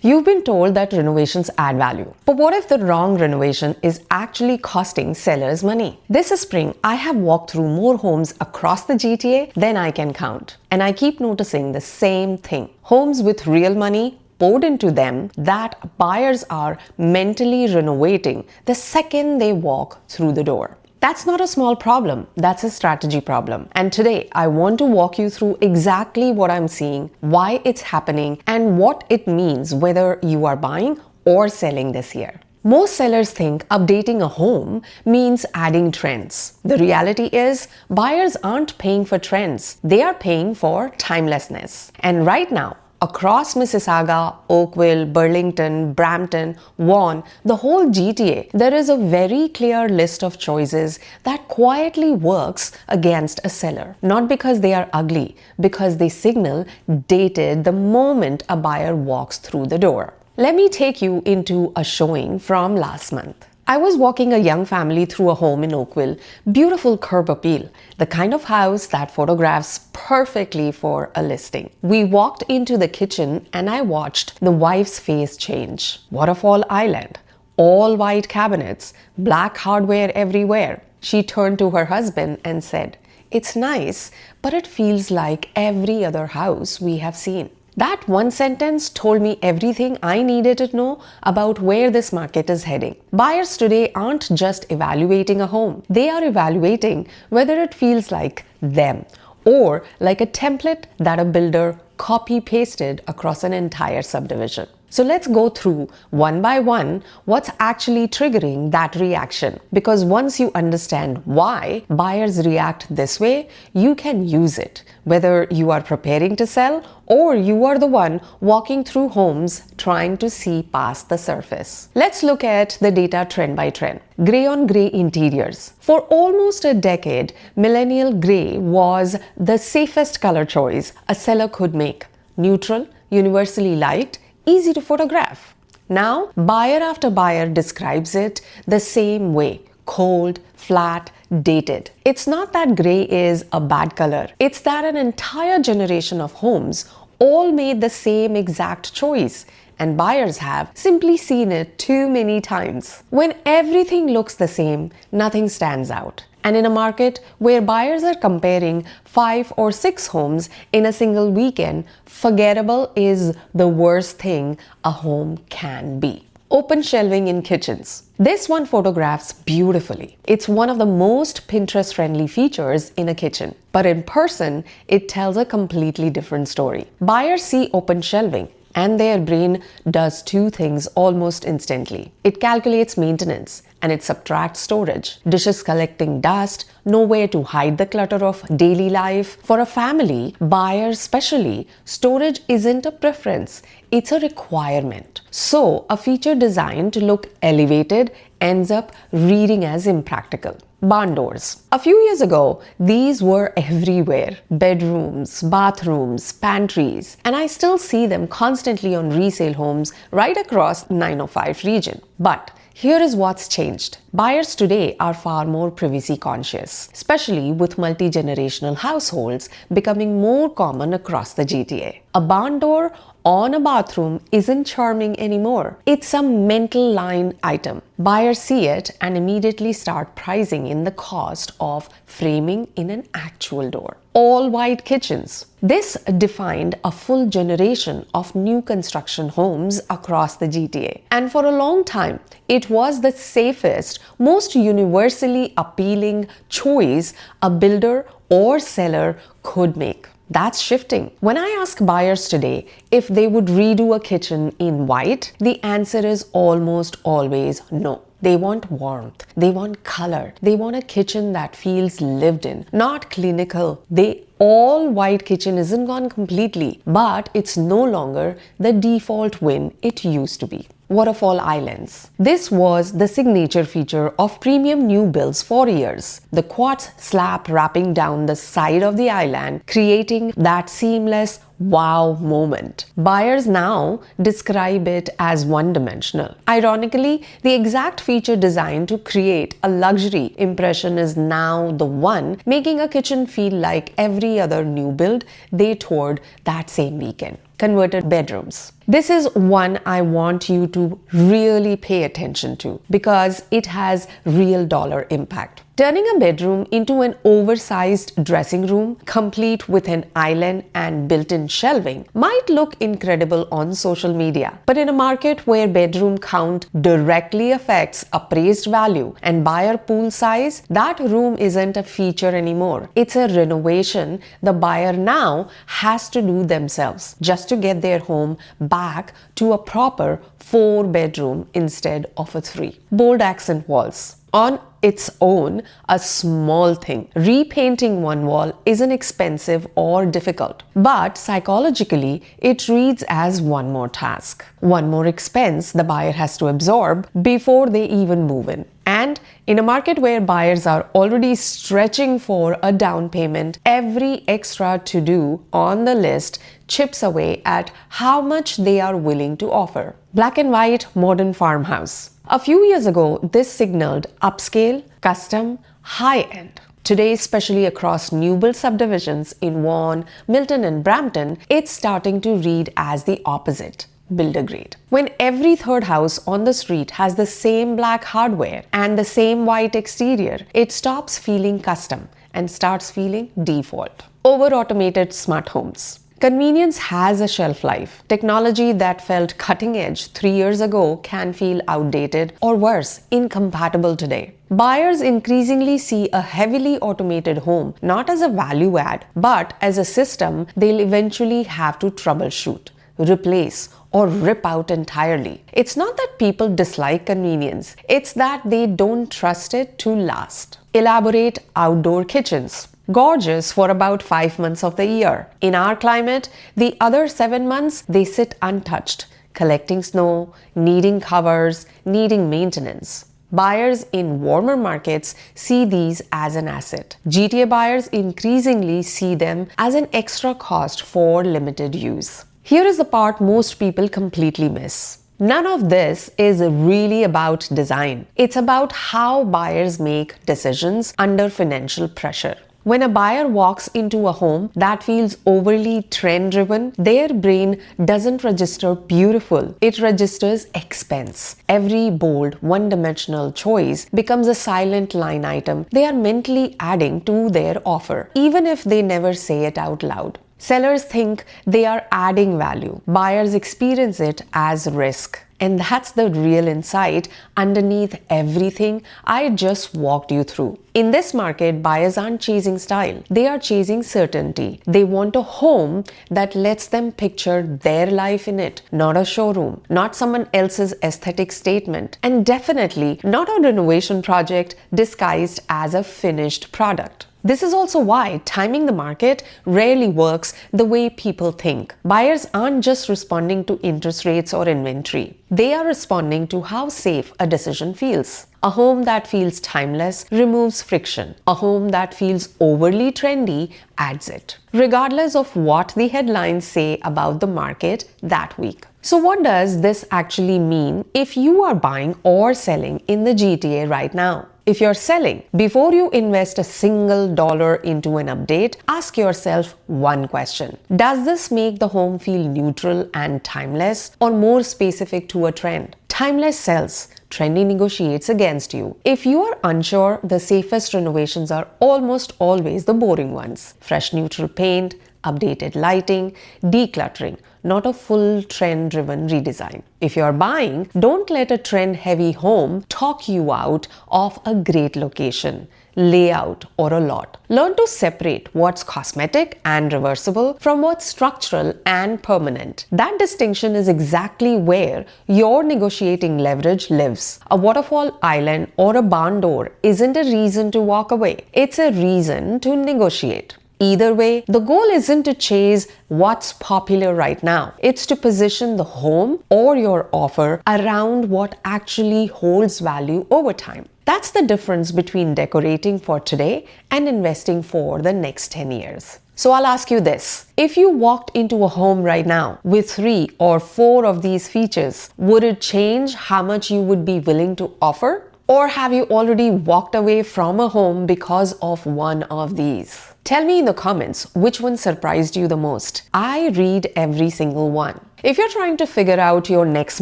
You've been told that renovations add value. But what if the wrong renovation is actually costing sellers money? This spring, I have walked through more homes across the GTA than I can count. And I keep noticing the same thing. Homes with real money poured into them that buyers are mentally renovating the second they walk through the door. That's not a small problem, that's a strategy problem. And today, I want to walk you through exactly what I'm seeing, why it's happening, and what it means whether you are buying or selling this year. Most sellers think updating a home means adding trends. The reality is, buyers aren't paying for trends, they are paying for timelessness. And right now, across Mississauga, Oakville, Burlington, Brampton, Vaughan, the whole GTA, there is a very clear list of choices that quietly works against a seller. Not because they are ugly, because they signal dated the moment a buyer walks through the door. Let me take you into a showing from last month. I was walking a young family through a home in Oakville, beautiful curb appeal, the kind of house that photographs perfectly for a listing. We walked into the kitchen and I watched the wife's face change. Waterfall island, all white cabinets, black hardware everywhere. She turned to her husband and said, "It's nice, but it feels like every other house we have seen." That one sentence told me everything I needed to know about where this market is heading. Buyers today aren't just evaluating a home. They are evaluating whether it feels like them or like a template that a builder copy-pasted across an entire subdivision. So let's go through one by one what's actually triggering that reaction. Because once you understand why buyers react this way, you can use it. Whether you are preparing to sell or you are the one walking through homes trying to see past the surface. Let's look at the data trend by trend. Gray on gray interiors. For almost a decade, millennial gray was the safest color choice a seller could make. Neutral, universally liked, easy to photograph. Now, buyer after buyer describes it the same way. Cold, flat, dated. It's not that gray is a bad color. It's that an entire generation of homes all made the same exact choice, and buyers have simply seen it too many times. When everything looks the same, nothing stands out. And in a market where buyers are comparing 5 or 6 homes in a single weekend, forgettable is the worst thing a home can be. Open shelving in kitchens. This one photographs beautifully. It's one of the most Pinterest-friendly features in a kitchen. But in person, it tells a completely different story. Buyers see open shelving, and their brain does two things almost instantly. It calculates maintenance and it subtracts storage. Dishes collecting dust, nowhere to hide the clutter of daily life. For a family, buyers especially, storage isn't a preference, it's a requirement. So, a feature designed to look elevated ends up reading as impractical. Barn doors. A few years ago, these were everywhere. Bedrooms, bathrooms, pantries, and I still see them constantly on resale homes right across 905 region. But here is what's changed. Buyers today are far more privacy conscious, especially with multi-generational households becoming more common across the GTA. A barn door on a bathroom isn't charming anymore. It's a mental line item. Buyers see it and immediately start pricing in the cost of framing in an actual door. All white kitchens. This defined a full generation of new construction homes across the GTA. And for a long time, it was the safest, most universally appealing choice a builder or seller could make. That's shifting. When I ask buyers today if they would redo a kitchen in white, the answer is almost always no. They want warmth, they want color, they want a kitchen that feels lived in, not clinical. The all white kitchen isn't gone completely, but it's no longer the default win it used to be. Waterfall islands. This was the signature feature of premium new builds for years. The quartz slab wrapping down the side of the island, creating that seamless wow moment. Buyers now describe it as one-dimensional. Ironically, the exact feature designed to create a luxury impression is now the one making a kitchen feel like every other new build they toured that same weekend. Converted bedrooms. This is one I want you to really pay attention to because it has real dollar impact. Turning a bedroom into an oversized dressing room, complete with an island and built-in shelving, might look incredible on social media. But in a market where bedroom count directly affects appraised value and buyer pool size, that room isn't a feature anymore. It's a renovation the buyer now has to do themselves just to get their home back to a proper 4-bedroom instead of a 3. Bold accent walls. On its own, a small thing. Repainting one wall isn't expensive or difficult, but psychologically, it reads as one more task, one more expense the buyer has to absorb before they even move in. And in a market where buyers are already stretching for a down payment, every extra to do on the list chips away at how much they are willing to offer. Black and white modern farmhouse. A few years ago, this signaled upscale, custom, high-end. Today, especially across new build subdivisions in Vaughan, Milton and Brampton, it's starting to read as the opposite. Builder grade. When every third house on the street has the same black hardware and the same white exterior, it stops feeling custom and starts feeling default. Over-automated smart homes. Convenience has a shelf life. Technology that felt cutting edge 3 years ago can feel outdated or worse, incompatible today. Buyers increasingly see a heavily automated home not as a value add, but as a system they'll eventually have to troubleshoot, replace, or rip out entirely. It's not that people dislike convenience, it's that they don't trust it to last. Elaborate outdoor kitchens. Gorgeous for about 5 months of the year. In our climate, the other 7 months, they sit untouched, collecting snow, needing covers, needing maintenance. Buyers in warmer markets see these as an asset. GTA buyers increasingly see them as an extra cost for limited use. Here is the part most people completely miss. None of this is really about design. It's about how buyers make decisions under financial pressure. When a buyer walks into a home that feels overly trend-driven, their brain doesn't register beautiful, it registers expense. Every bold, one-dimensional choice becomes a silent line item they are mentally adding to their offer, even if they never say it out loud. Sellers think they are adding value. Buyers experience it as risk. And that's the real insight underneath everything I just walked you through. In this market, buyers aren't chasing style. They are chasing certainty. They want a home that lets them picture their life in it, not a showroom, not someone else's aesthetic statement, and definitely not a renovation project disguised as a finished product. This is also why timing the market rarely works the way people think. Buyers aren't just responding to interest rates or inventory. They are responding to how safe a decision feels. A home that feels timeless removes friction. A home that feels overly trendy adds it, regardless of what the headlines say about the market that week. So what does this actually mean if you are buying or selling in the GTA right now? If you're selling, before you invest a single dollar into an update, ask yourself one question. Does this make the home feel neutral and timeless or more specific to a trend? Timeless sells. Trendy negotiates against you. If you are unsure, the safest renovations are almost always the boring ones. Fresh neutral paint, updated lighting, decluttering, not a full trend-driven redesign. If you're buying, don't let a trend-heavy home talk you out of a great location, layout, or a lot. Learn to separate what's cosmetic and reversible from what's structural and permanent. That distinction is exactly where your negotiating leverage lives. A waterfall island or a barn door isn't a reason to walk away. It's a reason to negotiate. Either way, the goal isn't to chase what's popular right now. It's to position the home or your offer around what actually holds value over time. That's the difference between decorating for today and investing for the next 10 years. So I'll ask you this. If you walked into a home right now with 3 or 4 of these features, would it change how much you would be willing to offer? Or have you already walked away from a home because of one of these? Tell me in the comments which one surprised you the most. I read every single one. If you're trying to figure out your next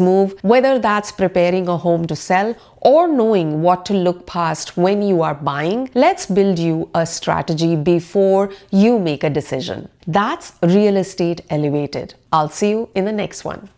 move, whether that's preparing a home to sell or knowing what to look past when you are buying, let's build you a strategy before you make a decision. That's Real Estate Elevated. I'll see you in the next one.